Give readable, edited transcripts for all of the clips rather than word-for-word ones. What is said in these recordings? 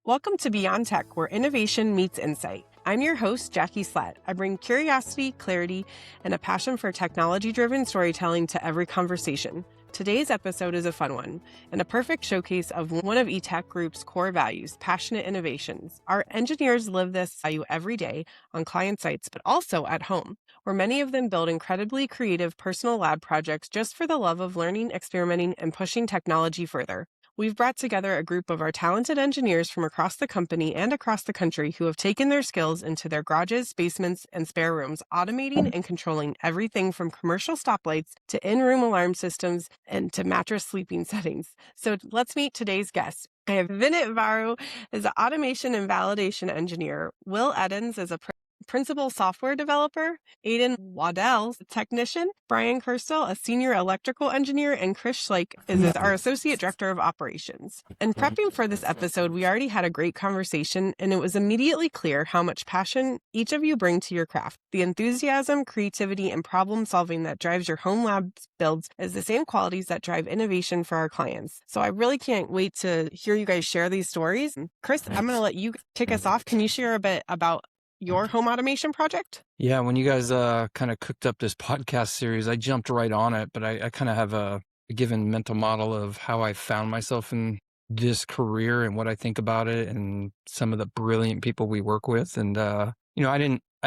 Welcome to Beyond Tech, where innovation meets insight. I'm your host, Jackie Slett. I bring curiosity, clarity, and a passion for technology-driven storytelling to every conversation. Today's episode is a fun one and a perfect showcase of one of eTech Group's core values, passionate innovations. Our engineers live this value every day on client sites, but also at home, where many of them build incredibly creative personal lab projects just for the love of learning, experimenting, and pushing technology further. We've brought together a group of our talented engineers from across the company and across the country who have taken their skills into their garages, basements, and spare rooms, automating and controlling everything from commercial stoplights to in-room alarm systems and to mattress sleeping settings. So let's meet today's guests. I have Vinit Varu as an automation and validation engineer, Will Edens as a principal software developer, Aiden Waddell, a technician, Brian Kirstel, a senior electrical engineer, and Chris Schleich is our associate director of operations. In prepping for this episode, we already had a great conversation, and it was immediately clear how much passion each of you bring to your craft. The enthusiasm, creativity, and problem solving that drives your home lab builds is the same qualities that drive innovation for our clients. So I really can't wait to hear you guys share these stories. Chris, I'm going to let you kick us off. Can you share a bit about your home automation project? Yeah, when you guys kind of cooked up this podcast series, I jumped right on it, but I kind of have a given mental model of how I found myself in this career and what I think about it and some of the brilliant people we work with. And, I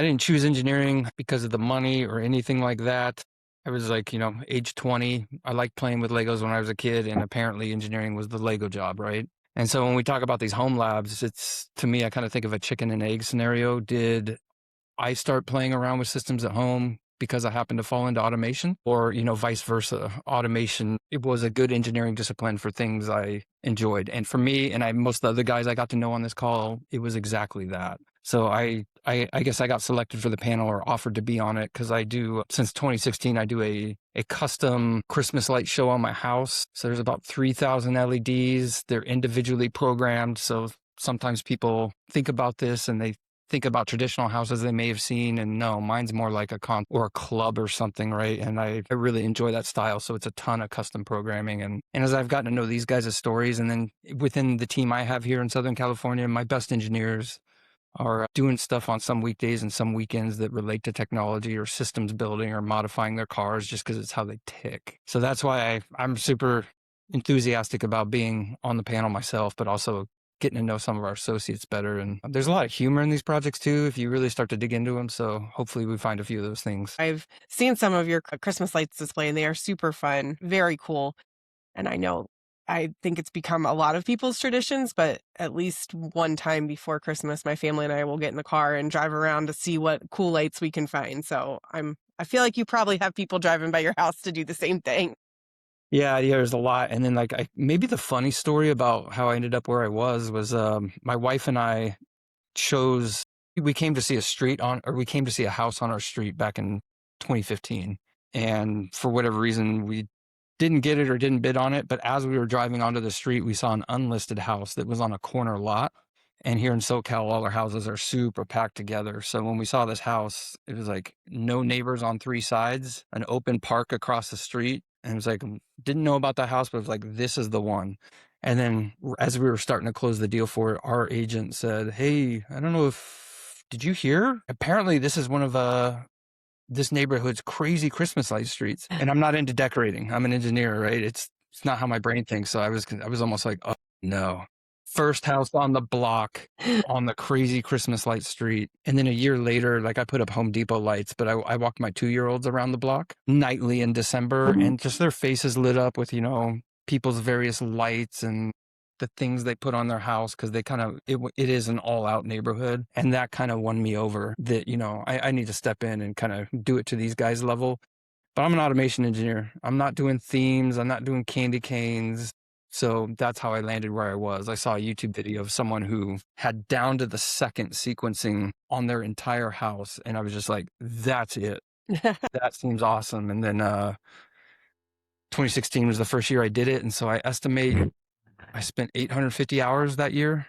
didn't choose engineering because of the money or anything like that. I was like, age 20, I liked playing with Legos when I was a kid, and apparently engineering was the Lego job, right? And so when we talk about these home labs, to me, I kind of think of a chicken and egg scenario. Did I start playing around with systems at home because I happened to fall into automation, or, vice versa? Automation, it was a good engineering discipline for things I enjoyed. And for me, and most of the other guys I got to know on this call, it was exactly that. So I guess I got selected for the panel or offered to be on it because since 2016, I do a custom Christmas light show on my house. So there's about 3,000 LEDs. They're individually programmed. So sometimes people think about this and they think about traditional houses they may have seen, and no, mine's more like a or a club or something, right? And I really enjoy that style. So it's a ton of custom programming. And as I've gotten to know these guys' stories, and then within the team I have here in Southern California, my best engineers are doing stuff on some weekdays and some weekends that relate to technology or systems building or modifying their cars just because it's how they tick. So that's why I'm super enthusiastic about being on the panel myself, but also getting to know some of our associates better. And there's a lot of humor in these projects too, if you really start to dig into them. So hopefully we find a few of those things. I've seen some of your Christmas lights display, and they are super fun, very cool. And I think it's become a lot of people's traditions, but at least one time before Christmas, my family and I will get in the car and drive around to see what cool lights we can find. So I feel like you probably have people driving by your house to do the same thing. Yeah, there's a lot. And then maybe the funny story about how I ended up where I was my wife and I we came to see we came to see a house on our street back in 2015. And for whatever reason, we didn't get it or didn't bid on it. But as we were driving onto the street, we saw an unlisted house that was on a corner lot. And here in SoCal, all our houses are super packed together. So when we saw this house, it was like no neighbors on three sides, an open park across the street. And it was like, didn't know about that house, but it was like, this is the one. And then as we were starting to close the deal for it, our agent said, "Hey, I don't know did you hear? Apparently this is one of this neighborhood's crazy Christmas light streets." And I'm not into decorating. I'm an engineer, right? It's not how my brain thinks. So I was almost like, oh no. First house on the block on the crazy Christmas light street. And then a year later, I put up Home Depot lights, but I walked my 2-year-olds around the block nightly in December, and just their faces lit up with, people's various lights and the things they put on their house, because they it is an all out neighborhood. And that kind of won me over that, I need to step in and kind of do it to these guys' level. But I'm an automation engineer. I'm not doing themes. I'm not doing candy canes. So that's how I landed where I was. I saw a YouTube video of someone who had down to the second sequencing on their entire house. And I was just like, that's it. That seems awesome. And then 2016 was the first year I did it. And so I estimate I spent 850 hours that year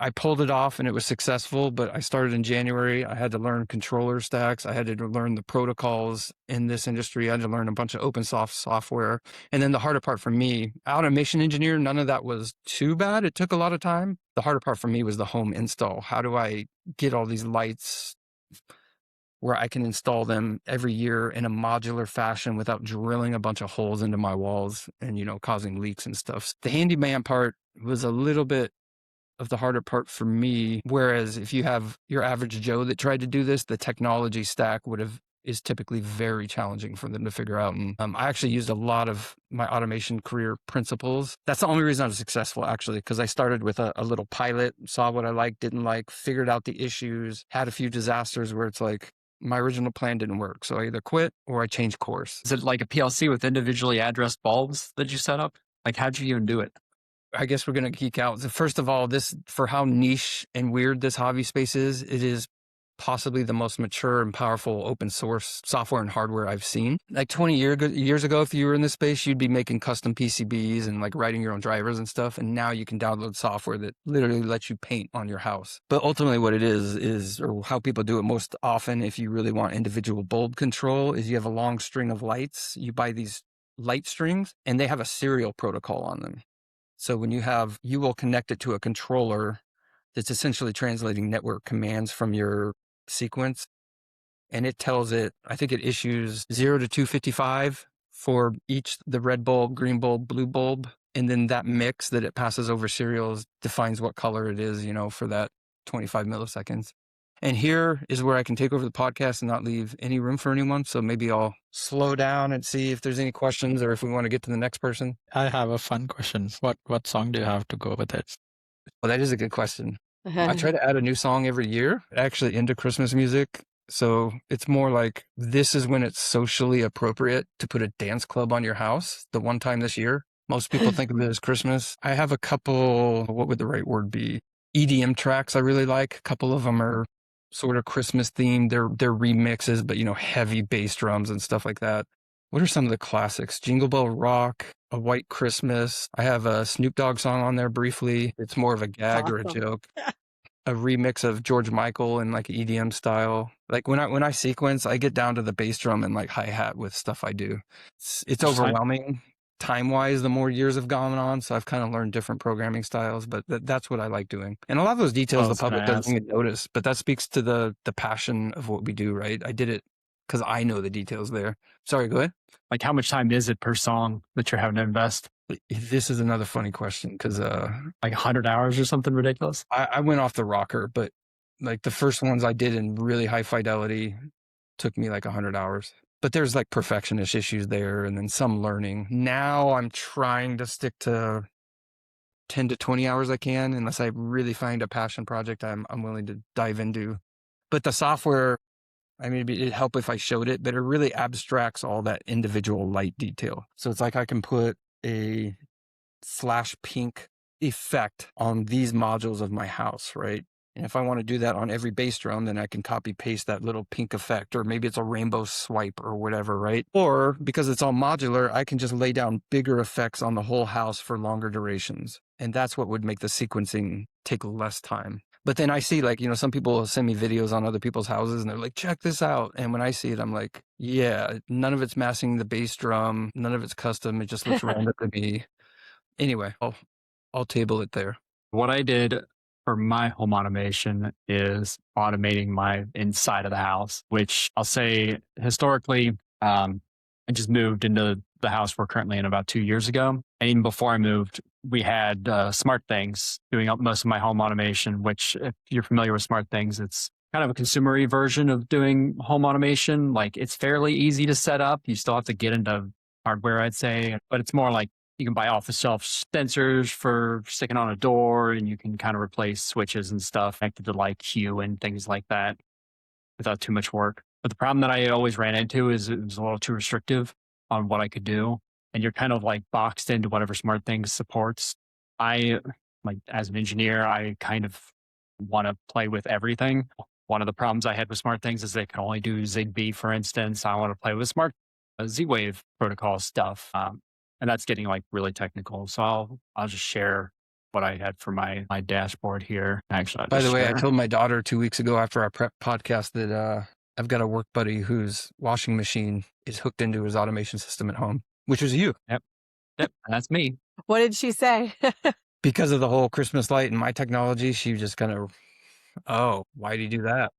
I pulled it off and it was successful, but I started in January. I had to learn controller stacks. I had to learn the protocols in this industry. I had to learn a bunch of open source software. And then the harder part for me, automation engineer, none of that was too bad. It took a lot of time. The harder part for me was the home install. How do I get all these lights where I can install them every year in a modular fashion without drilling a bunch of holes into my walls and, causing leaks and stuff. The handyman part was a little bit of the harder part for me. Whereas if you have your average Joe that tried to do this, the technology stack is typically very challenging for them to figure out. And I actually used a lot of my automation career principles. That's the only reason I was successful, actually, because I started with a little pilot, saw what I liked, didn't like, figured out the issues, had a few disasters where it's like, my original plan didn't work. So I either quit or I changed course. Is it like a PLC with individually addressed bulbs that you set up? Like, how'd you even do it? I guess we're going to geek out. First of all, for how niche and weird this hobby space is, it is possibly the most mature and powerful open source software and hardware I've seen. Like 20 years ago, if you were in this space, you'd be making custom PCBs and like writing your own drivers and stuff. And now you can download software that literally lets you paint on your house. But ultimately what it is, or how people do it most often, if you really want individual bulb control, is you have a long string of lights. You buy these light strings and they have a serial protocol on them. So when you will connect it to a controller that's essentially translating network commands from your sequence. And it tells it, I think it issues 0 to 255 for each, the red bulb, green bulb, blue bulb. And then that mix that it passes over serials defines what color it is, for that 25 milliseconds. And here is where I can take over the podcast and not leave any room for anyone. So maybe I'll slow down and see if there's any questions or if we want to get to the next person. I have a fun question. What song do you have to go with it? Well, that is a good question. I try to add a new song every year, actually into Christmas music. So it's more like this is when it's socially appropriate to put a dance club on your house the one time this year. Most people think of it as Christmas. I have a couple, what would the right word be? EDM tracks I really like. A couple of them are sort of Christmas themed. They're remixes, but heavy bass drums and stuff like that. What are some of the classics? Jingle Bell Rock, A White Christmas. I have a Snoop Dogg song on there briefly. It's more of a gag or a joke. A remix of George Michael in like EDM style. Like when I sequence, I get down to the bass drum and like hi-hat with stuff I do. It's overwhelming time-wise the more years have gone on. So I've kind of learned different programming styles, but that's what I like doing. And a lot of those details the public doesn't even notice, but that speaks to the passion of what we do, right? I did it because I know the details there. Sorry, go ahead. Like, how much time is it per song that you're having to invest? This is another funny question because like 100 hours or something ridiculous? I went off the rocker, but like the first ones I did in really high fidelity took me like 100 hours. But there's like perfectionist issues there and then some learning. Now I'm trying to stick to 10 to 20 hours I can, unless I really find a passion project I'm willing to dive into. But the software, I mean, it'd help if I showed it, but it really abstracts all that individual light detail. So it's like I can put a flash pink effect on these modules of my house, right? And if I want to do that on every bass drum, then I can copy paste that little pink effect, or maybe it's a rainbow swipe or whatever, right? Or because it's all modular, I can just lay down bigger effects on the whole house for longer durations. And that's what would make the sequencing take less time. But then I see like, some people send me videos on other people's houses and they're like, check this out. And when I see it, I'm like, yeah, none of it's masking the bass drum. None of it's custom. It just looks random to me. Anyway, I'll table it there. What I did for my home automation is automating my inside of the house, which I'll say historically, I just moved into the house we're currently in about 2 years ago. And even before I moved, we had Smart Things doing up most of my home automation, which if you're familiar with Smart Things, it's kind of a consumer-y version of doing home automation. Like it's fairly easy to set up. You still have to get into hardware, I'd say, but it's more like you can buy off-the-shelf sensors for sticking on a door, and you can kind of replace switches and stuff connected to like Hue and things like that without too much work. But the problem that I always ran into is it was a little too restrictive on what I could do. And you're kind of like boxed into whatever Smart Things supports. I, like as an engineer, I kind of want to play with everything. One of the problems I had with Smart Things is they can only do Zigbee, for instance. I want to play with smart Z-Wave protocol stuff. And that's getting like really technical. So I'll just share what I had for my dashboard here. Actually, I'll By just the way, I share. told my daughter 2 weeks ago after our prep podcast that I've got a work buddy whose washing machine is hooked into his automation system at home, which was you. Yep, that's me. What did she say? Because of the whole Christmas light and my technology, she just kind of, oh, why do you do that?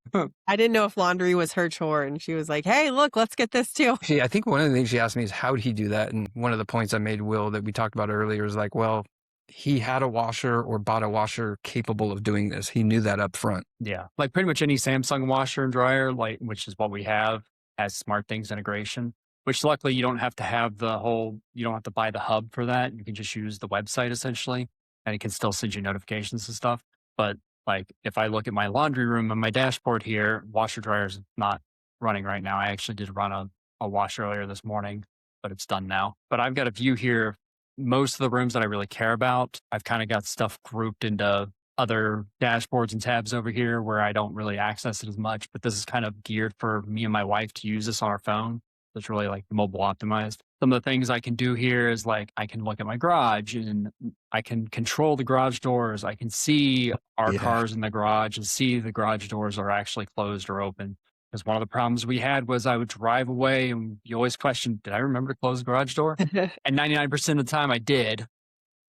I didn't know if laundry was her chore, and she was like, hey, look, let's get this too. I think one of the things she asked me is, how did he do that? And one of the points I made, Will, that we talked about earlier is like, well, he had a washer or bought a washer capable of doing this. He knew that up front. Yeah, like pretty much any Samsung washer and dryer, like which is what we have, has SmartThings integration. Which luckily you don't have to have you don't have to buy the hub for that. You can just use the website essentially, and it can still send you notifications and stuff. But like if I look at my laundry room on my dashboard here, washer dryer is not running right now. I actually did run a washer earlier this morning, but it's done now. But I've got a view here. Most of the rooms that I really care about, I've kind of got stuff grouped into other dashboards and tabs over here where I don't really access it as much. But this is kind of geared for me and my wife to use this on our phone. That's really like mobile optimized. Some of the things I can do here is like I can look at my garage and I can control the garage doors. I can see our cars in the garage and see the garage doors are actually closed or open. Because one of the problems we had was I would drive away and you always question, did I remember to close the garage door? And 99% of the time I did.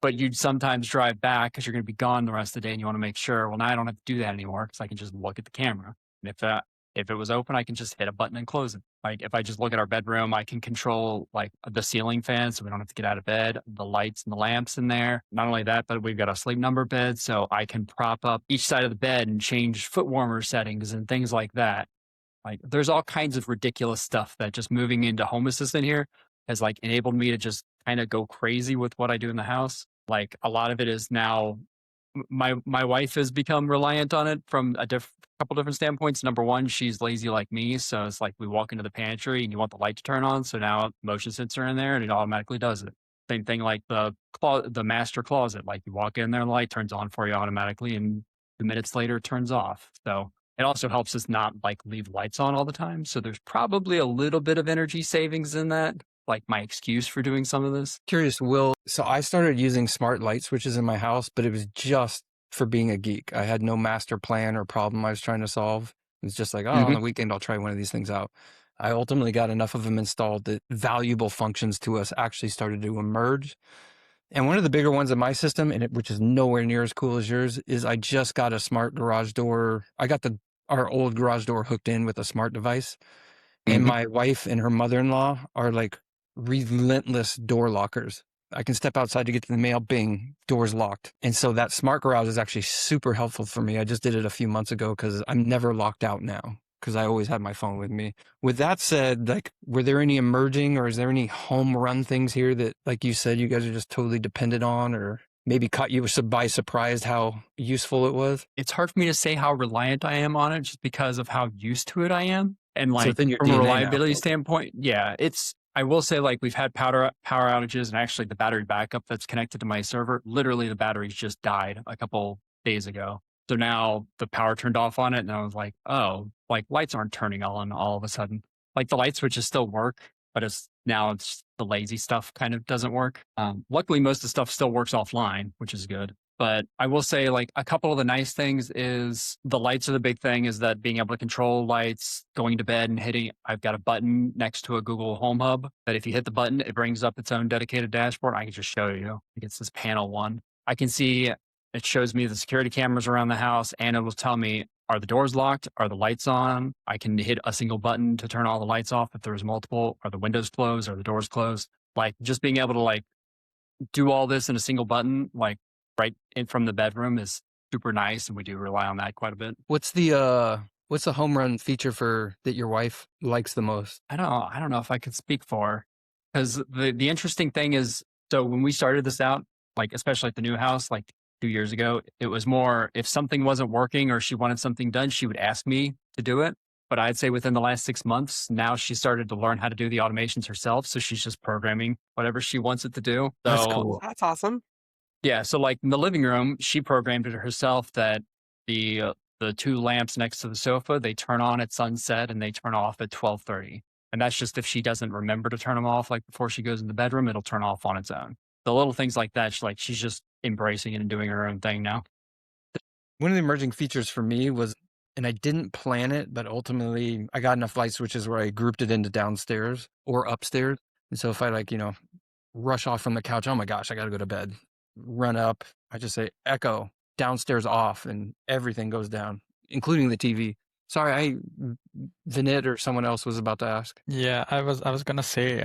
But you'd sometimes drive back because you're going to be gone the rest of the day and you want to make sure, well, now I don't have to do that anymore because I can just look at the camera. And if it was open, I can just hit a button and close it. Like if I just look at our bedroom, I can control like the ceiling fan so we don't have to get out of bed, the lights and the lamps in there. Not only that, but we've got a sleep number bed. So I can prop up each side of the bed and change foot warmer settings and things like that. Like there's all kinds of ridiculous stuff that just moving into Home Assistant here has like enabled me to just kind of go crazy with what I do in the house. Like a lot of it is now my wife has become reliant on it from a couple different standpoints. Number one, she's lazy like me. So it's like we walk into the pantry and you want the light to turn on. So now motion sensor in there and it automatically does it. Same thing like the master closet. Like you walk in there, the light turns on for you automatically and 2 minutes later it turns off. So it also helps us not like leave lights on all the time. So there's probably a little bit of energy savings in that, like my excuse for doing some of this. Curious, Will. So I started using smart light switches in my house, but it was just for being a geek. I had no master plan or problem I was trying to solve. It was just like, oh, on the weekend, I'll try one of these things out. I ultimately got enough of them installed that valuable functions to us actually started to emerge. And one of the bigger ones in my system, which is nowhere near as cool as yours, is I just got a smart garage door. I got our old garage door hooked in with a smart device. And my wife and her mother-in-law are like relentless door lockers. I can step outside to get to the mail, bing, door's locked. And so that smart garage is actually super helpful for me. I just did it a few months ago because I'm never locked out now because I always have my phone with me. With that said, like, were there any emerging or is there any home run things here that, like you said, you guys are just totally dependent on or maybe caught you by surprise how useful it was? It's hard for me to say how reliant I am on it just because of how used to it I am. And like from a reliability standpoint, yeah, I will say like we've had power outages and actually the battery backup that's connected to my server, literally the batteries just died a couple days ago. So now the power turned off on it and I was like, oh, like lights aren't turning on all of a sudden. Like the light switches still work, but it's the lazy stuff kind of doesn't work. Luckily, most of the stuff still works offline, which is good. But I will say like a couple of the nice things is the lights are the big thing is that being able to control lights, going to bed and I've got a button next to a Google Home Hub that if you hit the button, it brings up its own dedicated dashboard. I can just show you. It's this panel one. I can see it shows me the security cameras around the house and it will tell me, are the doors locked? Are the lights on? I can hit a single button to turn all the lights off if there's multiple. Are the windows closed? Are the doors closed? Like just being able to like do all this in a single button, like right in from the bedroom is super nice. And we do rely on that quite a bit. What's the home run feature that your wife likes the most? I don't know if I could speak for, because the interesting thing is, so when we started this out, like especially at the new house, like 2 years ago, it was more if something wasn't working or she wanted something done, she would ask me to do it. But I'd say within the last 6 months, now she started to learn how to do the automations herself. So she's just programming whatever she wants it to do. That's cool. That's awesome. Yeah. So like in the living room, she programmed it herself that the 2 lamps next to the sofa, they turn on at sunset and they turn off at 12:30. And that's just if she doesn't remember to turn them off, like before she goes in the bedroom, it'll turn off on its own. The little things like that, she's just embracing it and doing her own thing now. One of the emerging features for me was, and I didn't plan it, but ultimately I got enough light switches where I grouped it into downstairs or upstairs. And so if I rush off from the couch, oh my gosh, I got to go to bed, run up, I just say echo, downstairs off, and everything goes down, including the TV. Sorry, Vinit or someone else was about to ask. Yeah, I was gonna say,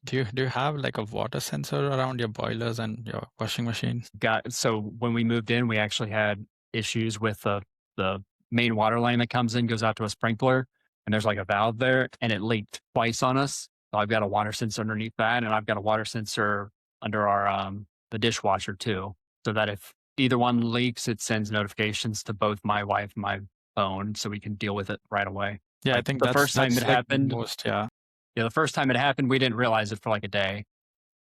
do you have like a water sensor around your boilers and your washing machine? So when we moved in, we actually had issues with the main water line that comes in, goes out to a sprinkler, and there's like a valve there, and it leaked twice on us. So I've got a water sensor underneath that, and I've got a water sensor under our the dishwasher too, so that if either one leaks, it sends notifications to both my wife and my phone, so we can deal with it right away. Yeah, I Like, think the first time it like happened, most, yeah. the first time it happened, we didn't realize it for like a day,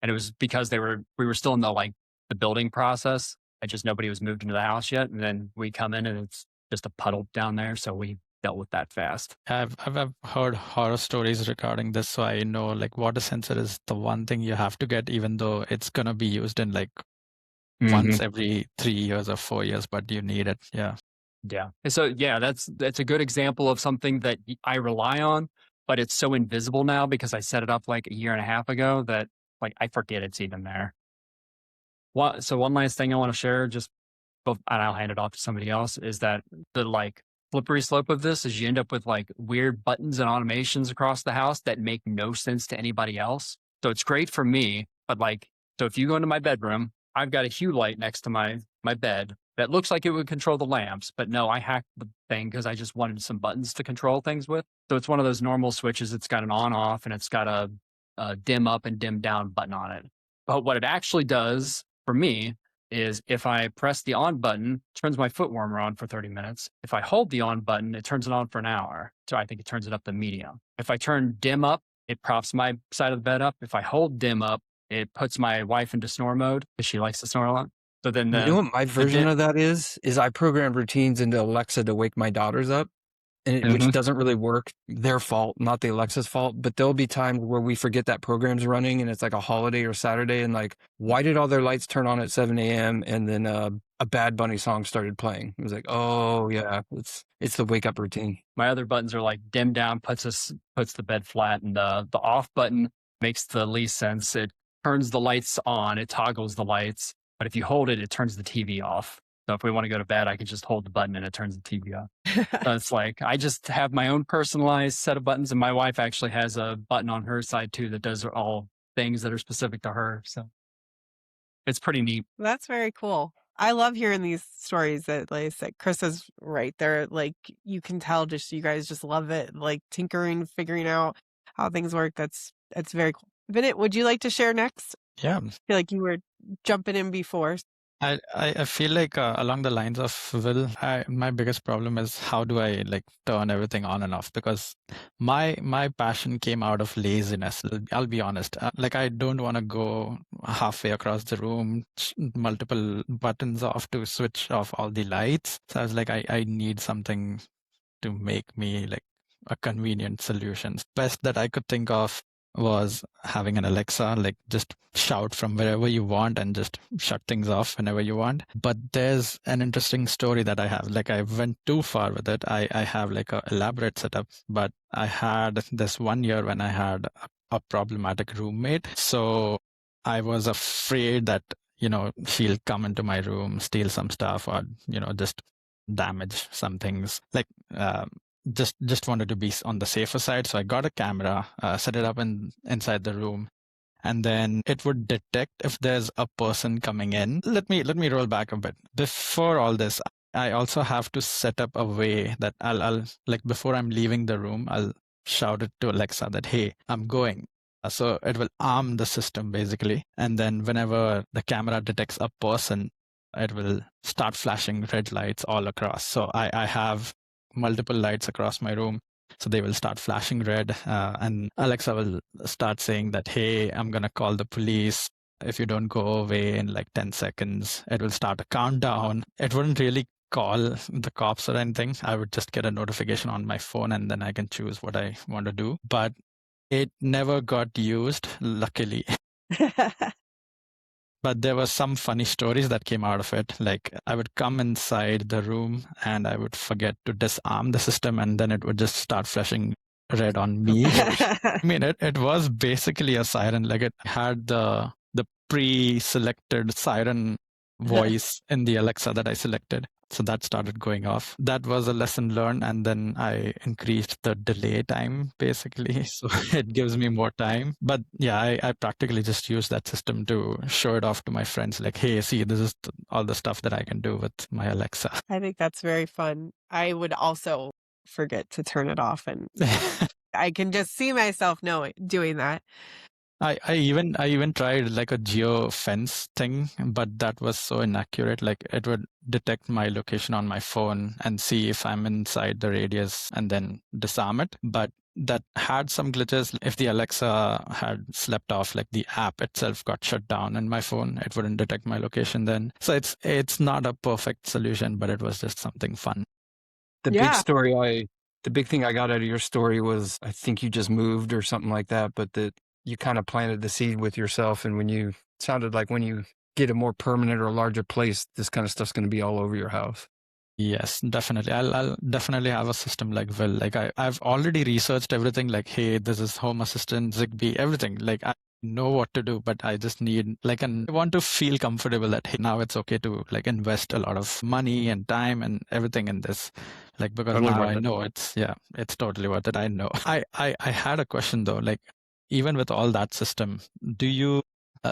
and it was because we were still in the building process. Nobody was moved into the house yet, and then we come in and it's just a puddle down there, so we dealt with that fast. I've heard horror stories regarding this, so I know like water sensor is the one thing you have to get, even though it's gonna be used in like once every 3 years or 4 years, but you need it. Yeah. Yeah. And so that's a good example of something that I rely on, but it's so invisible now because I set it up like a year and a half ago that like I forget it's even there. So one last thing I want to share, and I'll hand it off to somebody else, is that the like slippery slope of this is you end up with like weird buttons and automations across the house that make no sense to anybody else. So it's great for me, but so if you go into my bedroom, I've got a hue light next to my bed that looks like it would control the lamps, but no, I hacked the thing because I just wanted some buttons to control things with. So it's one of those normal switches. It's got an on off and it's got a dim up and dim down button on it. But what it actually does for me is if I press the on button, it turns my foot warmer on for 30 minutes. If I hold the on button, it turns it on for an hour. So I think it turns it up to medium. If I turn dim up, it props my side of the bed up. If I hold dim up, it puts my wife into snore mode because she likes to snore a lot. So then You know what my version of that is I programmed routines into Alexa to wake my daughters up, and which doesn't really work. Their fault, not the Alexa's fault. But there'll be times where we forget that program's running and it's like a holiday or Saturday, and like, why did all their lights turn on at 7 a.m. and then a Bad Bunny song started playing? It was like, oh yeah, it's the wake up routine. My other buttons are like dim down puts the bed flat, and the off button makes the least sense. It turns the lights on, it toggles the lights, but if you hold it, it turns the TV off. So if we want to go to bed, I can just hold the button and it turns the TV off. So it's like I just have my own personalized set of buttons, and my wife actually has a button on her side too that does all things that are specific to her. So it's pretty neat. That's very cool. I love hearing these stories that, like I said, Chris is right. They're like, you can tell just you guys just love it, like tinkering, figuring out how things work. That's very cool. Vinit, would you like to share next? Yeah. I feel like you were jumping in before. I feel like along the lines of Will, my biggest problem is how do I like turn everything on and off, because my passion came out of laziness. I'll be honest. Like I don't want to go halfway across the room, multiple buttons off to switch off all the lights. So I was like, I need something to make me like a convenient solution. Best that I could think of was having an Alexa, like just shout from wherever you want and just shut things off whenever you want. But there's an interesting story that I have. Like I went too far with it. I have like a elaborate setup, but I had this one year when I had a problematic roommate. So I was afraid that, she'll come into my room, steal some stuff, or, just damage some things. Like, just wanted to be on the safer side. So I got a camera, set it up inside the room, and then it would detect if there's a person coming in. Let me roll back a bit. Before all this, I also have to set up a way that I'll like before I'm leaving the room, I'll shout it to Alexa that, hey, I'm going. So it will arm the system basically. And then whenever the camera detects a person, it will start flashing red lights all across. So I have multiple lights across my room. So they will start flashing red, and Alexa will start saying that, hey, I'm going to call the police. If you don't go away in like 10 seconds, it will start a countdown. It wouldn't really call the cops or anything. I would just get a notification on my phone and then I can choose what I want to do. But it never got used, luckily. But there were some funny stories that came out of it. Like I would come inside the room and I would forget to disarm the system, and then it would just start flashing red on me. I mean, it was basically a siren. Like it had the pre-selected siren voice in the Alexa that I selected. So that started going off. That was a lesson learned. And then I increased the delay time, basically. So it gives me more time. But yeah, I practically just use that system to show it off to my friends. Like, hey, see, this is all the stuff that I can do with my Alexa. I think that's very fun. I would also forget to turn it off, and I can just see myself doing that. I even tried like a geo fence thing, but that was so inaccurate. Like it would detect my location on my phone and see if I'm inside the radius and then disarm it. But that had some glitches. If the Alexa had slept off, like the app itself got shut down in my phone, it wouldn't detect my location then. So it's not a perfect solution, but it was just something fun. The big thing I got out of your story was, I think you just moved or something like that, but that you kind of planted the seed with yourself. And when you get a more permanent or larger place, this kind of stuff's going to be all over your house. Yes, definitely. I'll definitely have a system like Will. Like I've already researched everything. Like, hey, this is Home Assistant, Zigbee, everything. Like I know what to do, but I just need I want to feel comfortable that, hey, now it's okay to like invest a lot of money and time and everything in this. Like because Totally now worth I it. know it's totally worth it. I know. I had a question though. Like even with all that system, do you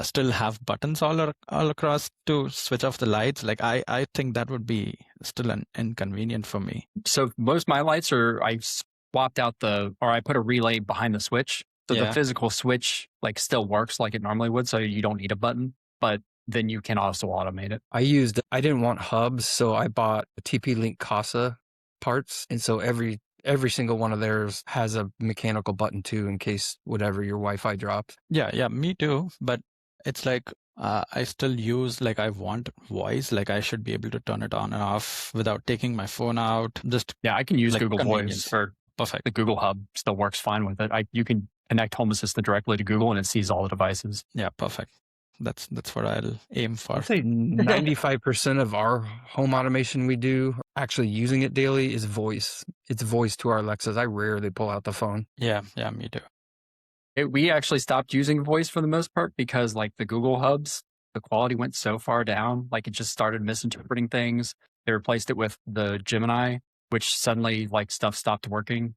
still have buttons all across to switch off the lights? Like I think that would be still an inconvenient for me. So most of my lights I swapped out I put a relay behind the switch. So the physical switch like still works like it normally would. So you don't need a button, but then you can also automate it. I didn't want hubs, so I bought TP-Link Casa parts. And so every single one of theirs has a mechanical button too, in case whatever your Wi-Fi drops. Yeah, me too. But it's like I still use I want voice. Like I should be able to turn it on and off without taking my phone out. I can use Google convenience. Voice, or perfect. The Google Hub still works fine with it. You can connect Home Assistant directly to Google and it sees all the devices. Yeah, perfect. That's what I'll aim for. I'd say 95% of our home automation we do, actually using it daily, is voice. It's voice to our Alexas. I rarely pull out the phone. Yeah, me too. We actually stopped using voice for the most part because like the Google Hubs, the quality went so far down. Like it just started misinterpreting things. They replaced it with the Gemini, which suddenly like stuff stopped working.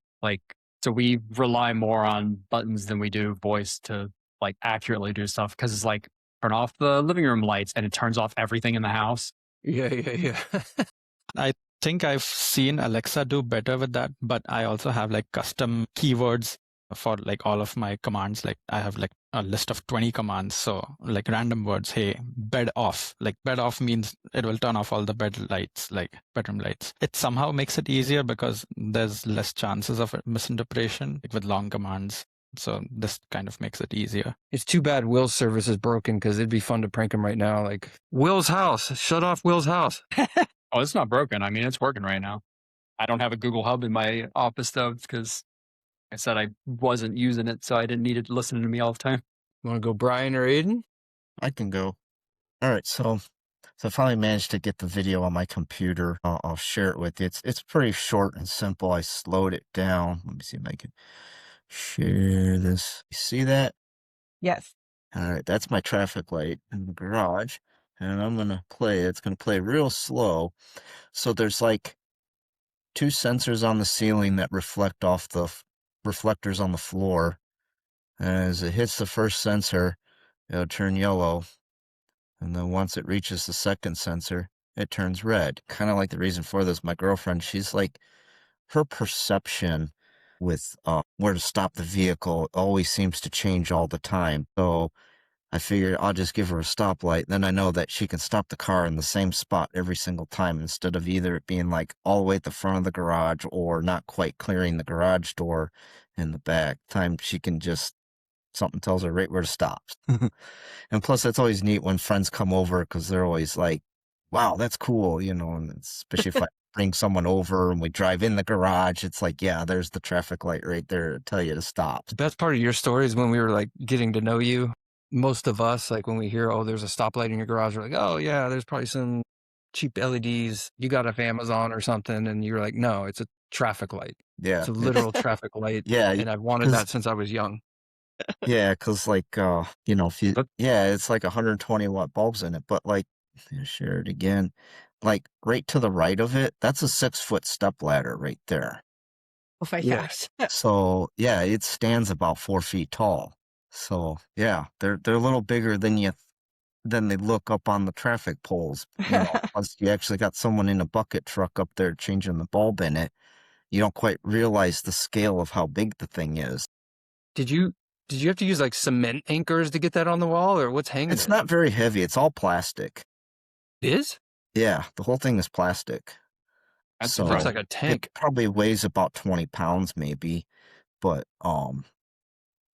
So we rely more on buttons than we do voice to like accurately do stuff, because it's like turn off the living room lights and it turns off everything in the house. Yeah. I think I've seen Alexa do better with that, but I also have like custom keywords for like all of my commands. Like I have like a list of 20 commands. So like random words, hey, bed off. Like bed off means it will turn off all the bed lights, like bedroom lights. It somehow makes it easier because there's less chances of misinterpretation with long commands. So this kind of makes it easier. It's too bad Will's service is broken, because it'd be fun to prank him right now. Like, Will's house, shut off Will's house. Oh, it's not broken. I mean, it's working right now. I don't have a Google Hub in my office though, because I said I wasn't using it, so I didn't need it listening to me all the time. Want to go Brian or Aiden? I can go. All right, so I finally managed to get the video on my computer. I'll share it with you. It's pretty short and simple. I slowed it down. Let me see if I can share this. You see that? Yes. All right, that's my traffic light in the garage. And I'm going to play it. It's going to play real slow. So there's like 2 sensors on the ceiling that reflect off the reflectors on the floor. As it hits the first sensor, it'll turn yellow. And then once it reaches the second sensor, it turns red. Kind of like the reason for this, my girlfriend, she's like, her perception with where to stop the vehicle always seems to change all the time. So I figured I'll just give her a stoplight. Then I know that she can stop the car in the same spot every single time, instead of either it being like all the way at the front of the garage or not quite clearing the garage door in the back. She can just, something tells her right where to stop. And plus, that's always neat when friends come over, because they're always like, wow, that's cool, and especially if I bring someone over and we drive in the garage, it's like, yeah, there's the traffic light right there to tell you to stop. The best part of your story is when we were like getting to know you. most of us, like when we hear, oh, there's a stoplight in your garage, we're like, oh yeah, there's probably some cheap LEDs you got off Amazon or something. And you're like, no, it's a traffic light. Yeah, It's a literal traffic light. yeah, And I've wanted that since I was young. yeah, because like if you But it's like 120-watt bulbs in it, but like share it again, like right to the right of it, that's a 6-foot step ladder right there. Oh my yeah, gosh. So yeah, it stands about 4 feet tall. So yeah, they're a little bigger than they look up on the traffic poles. Plus you actually got someone in a bucket truck up there changing the bulb in it. You don't quite realize the scale of how big the thing is. did you have to use like cement anchors to get that on the wall, or what's hanging It's there? not very heavy. It's all plastic. It is? Yeah, the whole thing is plastic. That's It looks So like a it tank. probably weighs about 20 pounds maybe, but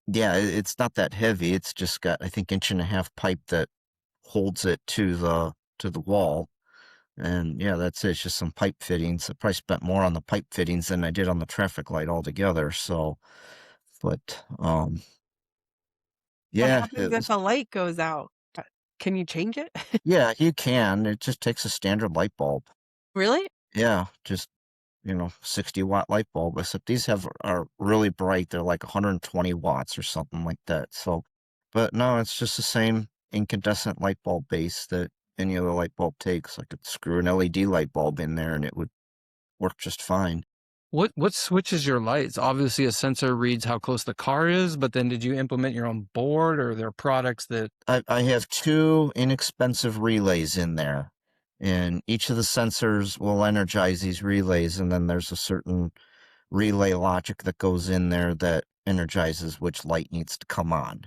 yeah, it's not that heavy. It's just got, I think, 1.5 inch pipe that holds it to the wall. And yeah, that's it. It's just some pipe fittings. I probably spent more on the pipe fittings than I did on the traffic light altogether. So, but What yeah, happens it if was. a light goes out? Can you change it? Yeah, you can. It just takes a standard light bulb. Really? Yeah, just 60-watt light bulb. Except these are really bright. They're like 120 watts or something like that. So, but no, it's just the same incandescent light bulb base that any other light bulb takes. I could screw an LED light bulb in there and it would work just fine. What switches your lights? Obviously, a sensor reads how close the car is, but then did you implement your own board, or are there products that? I have 2 inexpensive relays in there, and each of the sensors will energize these relays, and then there's a certain relay logic that goes in there that energizes which light needs to come on.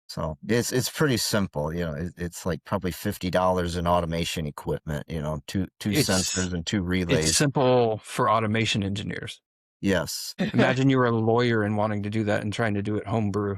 So it's pretty simple. It's like probably $50 in automation equipment. Two It's sensors and 2 it's relays. simple for automation engineers. Yes. Imagine you were a lawyer and wanting to do that and trying to do it homebrew.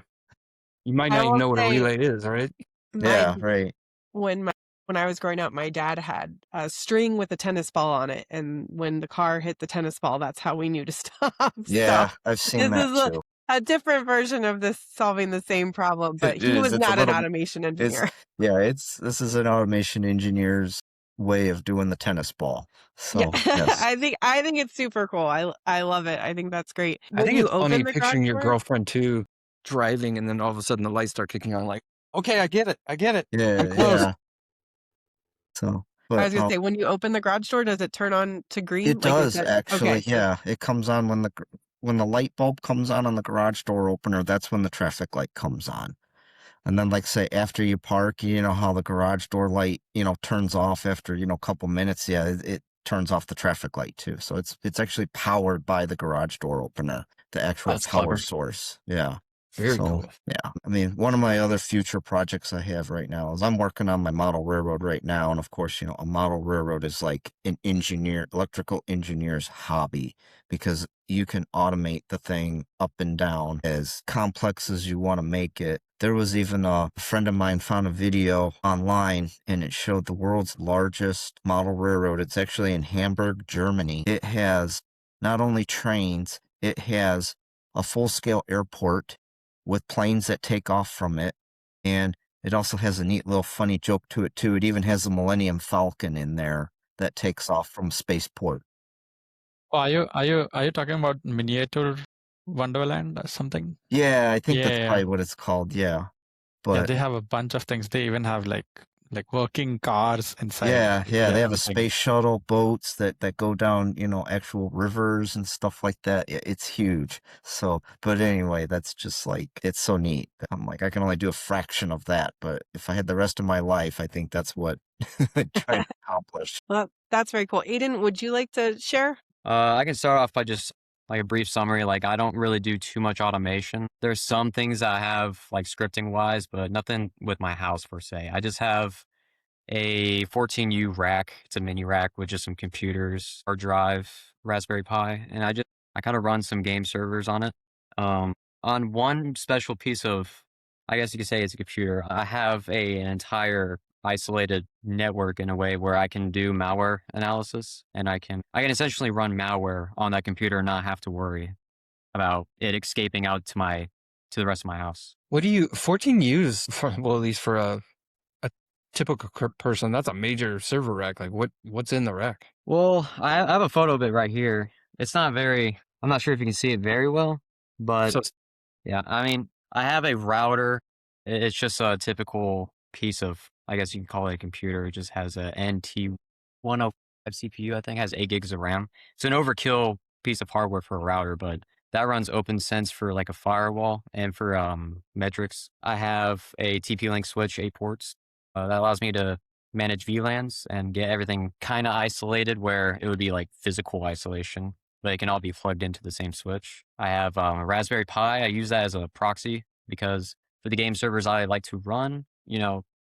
You might I not even will know what a say relay is, right? my Yeah. Right. when I was growing up, my dad had a string with a tennis ball on it, and when the car hit the tennis ball, that's how we knew to stop. So Yeah, I've seen this that is too. a different version of this solving the same problem, but It he is. was It's a not an little. automation It's engineer. yeah. This is an automation engineer's way of doing the tennis ball. Yeah, So yes. I think it's super cool. I love it. I think that's great. I When think you it's funny open the garage picturing your door, girlfriend too, driving, and then all of a sudden the lights start kicking on. Like, okay, I get it. I'm Yeah. close. Yeah. So, I but was gonna say, when you open the garage door, does it turn on to green? it Like, is does that actually. okay? Yeah, it comes on when the light bulb comes on the garage door opener. That's when the traffic light comes on. And then, like, say, after you park, you know how the garage door light, turns off after, a couple minutes. Yeah, it turns off the traffic light too. So it's actually powered by the garage door opener, the actual That's power clever. source. Yeah. Very So, cool. yeah, I mean, one of my other future projects I have right now is I'm working on my model railroad right now. And of course, a model railroad is like an electrical engineer's hobby because you can automate the thing up and down as complex as you want to make it. There was even a friend of mine found a video online and it showed the world's largest model railroad. It's actually in Hamburg, Germany. It has not only trains, it has a full-scale airport with planes that take off from it. And it also has a neat little funny joke to it too. It even has a Millennium Falcon in there that takes off from spaceport. Oh, are you talking about Miniature Wonderland or something? Yeah, I think Yeah, that's yeah, probably what it's called. Yeah. yeah. But They have a bunch of things. They even have like working cars inside. yeah, Like yeah, they they have have a everything. space shuttle, boats that go down, actual rivers and stuff like that. It's huge. So, but anyway, that's just like it's so neat. I'm like, I can only do a fraction of that, but if I had the rest of my life, I think that's what I'm trying to accomplish. Well, that's very cool. Aiden, would you like to share? I can start off by just like a brief summary. Like, I don't really do too much automation. There's some things I have like scripting wise, but nothing with my house per se. I just have a 14U rack. It's a mini rack with just some computers, hard drive, Raspberry Pi, and I kind of run some game servers on it. Um, on one special piece of, I guess you could say it's a computer, I have an entire isolated network in a way where I can do malware analysis, and I can essentially run malware on that computer and not have to worry about it escaping out to my to the rest of my house. What do you 14 U's for, well, at least for a typical person, that's a major server rack. Like what's in the rack? Well, I have a photo of it right here. It's not very, I'm not sure if you can see it very well, but So yeah, I mean, I have a router. It's just a typical piece of, I guess you can call it a computer. It just has a NT105 CPU, I think, has 8 gigs of RAM. It's an overkill piece of hardware for a router, but that runs OpenSense for like a firewall and for metrics. I have a TP-Link switch, 8 ports. That allows me to manage VLANs and get everything kind of isolated where it would be like physical isolation, but it can all be plugged into the same switch. I have a Raspberry Pi. I use that as a proxy because for the game servers I like to run,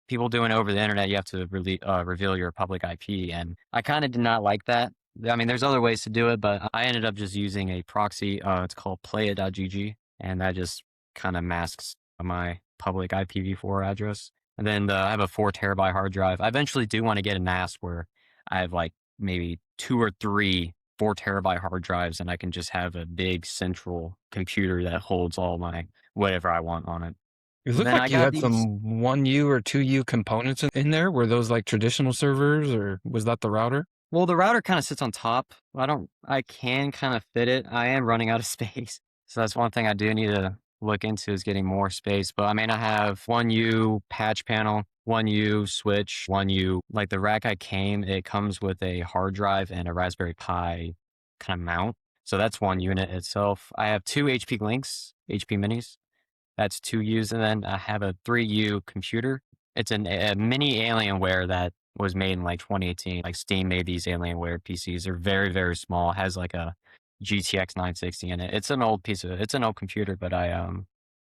people doing it over the internet, you have to reveal your public IP. And I kind of did not like that. I mean, there's other ways to do it, but I ended up just using a proxy. It's called playa.gg, and that just kind of masks my public IPv4 address. And then I have a 4 terabyte hard drive. I eventually do want to get a NAS where I have like maybe 2 or 3 4 terabyte hard drives, and I can just have a big central computer that holds all my whatever I want on it. it looked Then I like you got had these. some 1U or 2U components in there. Were those like traditional servers, or was that the router? Well, the router kind of sits on top. I can kind of fit it. I am running out of space. So that's one thing I do need to look into is getting more space. But I mean, I have 1U patch panel, 1U switch, 1U, like the rack it comes with a hard drive and a Raspberry Pi kind of mount. So that's one unit itself. I have 2 HP Links, HP Minis. That's 2 U's. And then I have a 3U computer. It's a mini Alienware that was made in like 2018. Like Steam made these Alienware PCs. They're very, very small. It has like a GTX 960 in it. It's an old computer, but I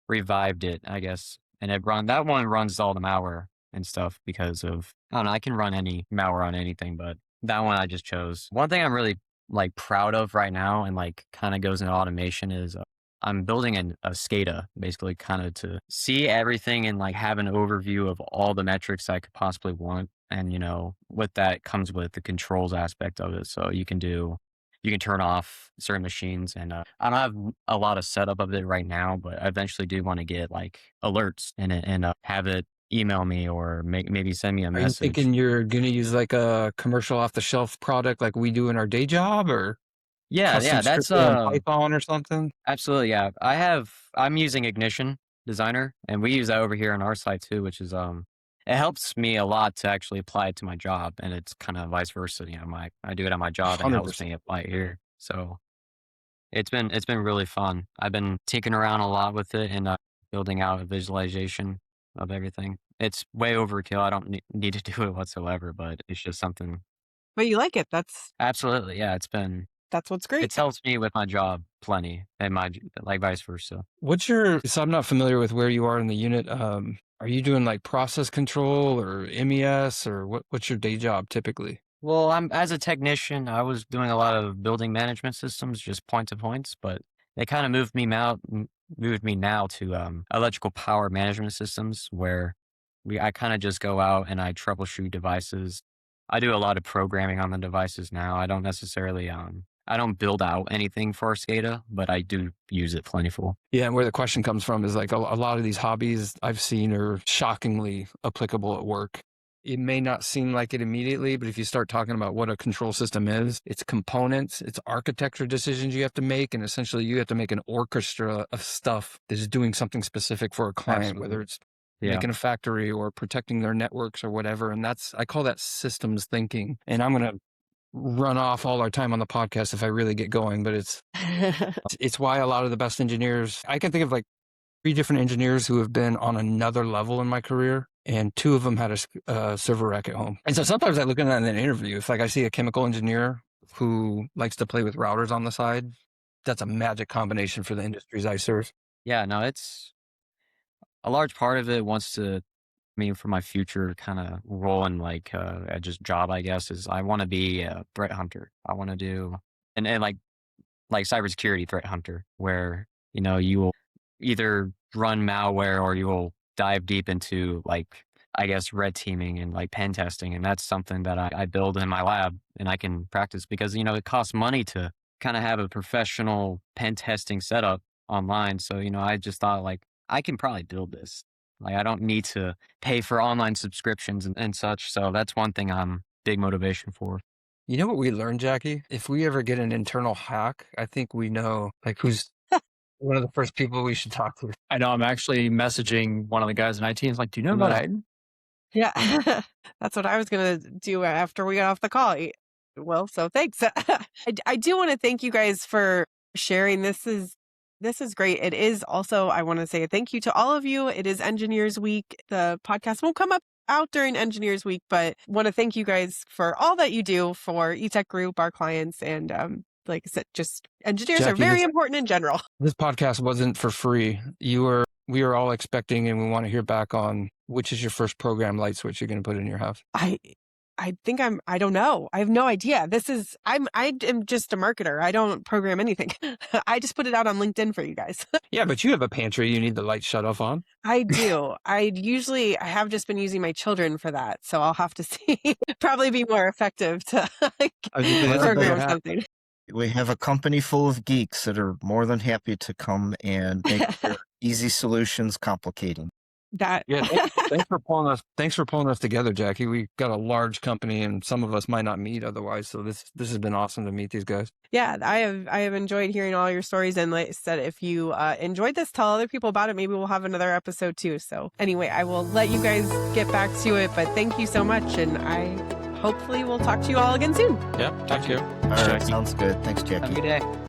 revived it, I guess. And that one runs all the malware and stuff because of, I don't know, I can run any malware on anything, but that one I just chose. One thing I'm really like proud of right now and like kind of goes into automation is I'm building a SCADA basically kind of to see everything and like have an overview of all the metrics I could possibly want. And, with that comes with the controls aspect of it. So you can turn off certain machines and I don't have a lot of setup of it right now, but I eventually do want to get like alerts in it and have it email me or maybe send me a Are you message. thinking you're going to use like a commercial off the shelf product like we do in our day job, or Yeah, custom that's scripted in Python or something? absolutely, yeah. I'm using Ignition Designer, and we use that over here on our site too, which is it helps me a lot to actually apply it to my job, and it's kind of vice versa. I do it at my job and it helps 100%. me apply it here. So it's been really fun. I've been tinkering around a lot with it and building out a visualization of everything. It's way overkill. I don't need to do it whatsoever, but it's just something. But you like it. Absolutely, yeah. That's what's great. It helps me with my job plenty, and like vice versa. So I'm not familiar with where you are in the unit. Are you doing like process control or MES, or what's your day job typically? Well, as a technician, I was doing a lot of building management systems, just point to points, but they kind of moved me now to electrical power management systems, where I kind of just go out and I troubleshoot devices. I do a lot of programming on the devices now. I don't necessarily I don't build out anything for SCADA, but I do use it plentiful. Yeah, and where the question comes from is like a lot of these hobbies I've seen are shockingly applicable at work. It may not seem like it immediately, but if you start talking about what a control system is, it's components, it's architecture decisions you have to make, and essentially you have to make an orchestra of stuff that is doing something specific for a client, Absolutely. whether it's Yeah. making a factory or protecting their networks or whatever. And I call that systems thinking. And I'm going to run off all our time on the podcast if I really get going, but it's why a lot of the best engineers, I can think of like 3 different engineers who have been on another level in my career, and 2 of them had a server rack at home. And so sometimes I look at that in an interview. If like I see a chemical engineer who likes to play with routers on the side, that's a magic combination for the industries I serve. Yeah, no, it's a large part of it for my future kind of role in like just job, I guess, is I want to be a threat hunter. I want to do and like cybersecurity threat hunter, where you will either run malware or you will dive deep into like, I guess, red teaming and like pen testing, and that's something that I build in my lab and I can practice because it costs money to kind of have a professional pen testing setup online. So, I just thought like, I can probably build this. Like, I don't need to pay for online subscriptions and such. So that's one thing I'm big motivation for. You know what we learned, Jackie? If we ever get an internal hack, I think we know like who's one of the first people we should talk to. I know I'm actually messaging one of the guys in IT. He's like, "Do you know about Yeah. Aiden?" Yeah, that's what I was going to do after we got off the call. Well, so thanks. I do want to thank you guys for sharing. This is great. It is also, I want to say a thank you to all of you. It is Engineers Week. The podcast won't come out during Engineers Week, but want to thank you guys for all that you do for eTech Group, our clients, and like I said, just engineers are Jackie, very important in general. This podcast wasn't for free. We were all expecting, and we want to hear back on which is your first program light switch you're going to put in your house. I think I don't know. I have no idea. I am just a marketer. I don't program anything. I just put it out on LinkedIn for you guys. Yeah, but you have a pantry you need the light shut off on. I do. I have just been using my children for that. So I'll have to see. Probably be more effective to program something. We have a company full of geeks that are more than happy to come and make their easy solutions complicating. That Yeah, thanks for pulling us together, Jackie. We got a large company, and some of us might not meet otherwise. So this has been awesome to meet these guys. Yeah, I have enjoyed hearing all your stories, and like I said, if you enjoyed this, tell other people about it. Maybe we'll have another episode too. So anyway, I will let you guys get back to it. But thank you so much, and I hopefully will talk to you all again soon. Yeah, thank you. All right, sounds good. Thanks, Jackie. Have a good day.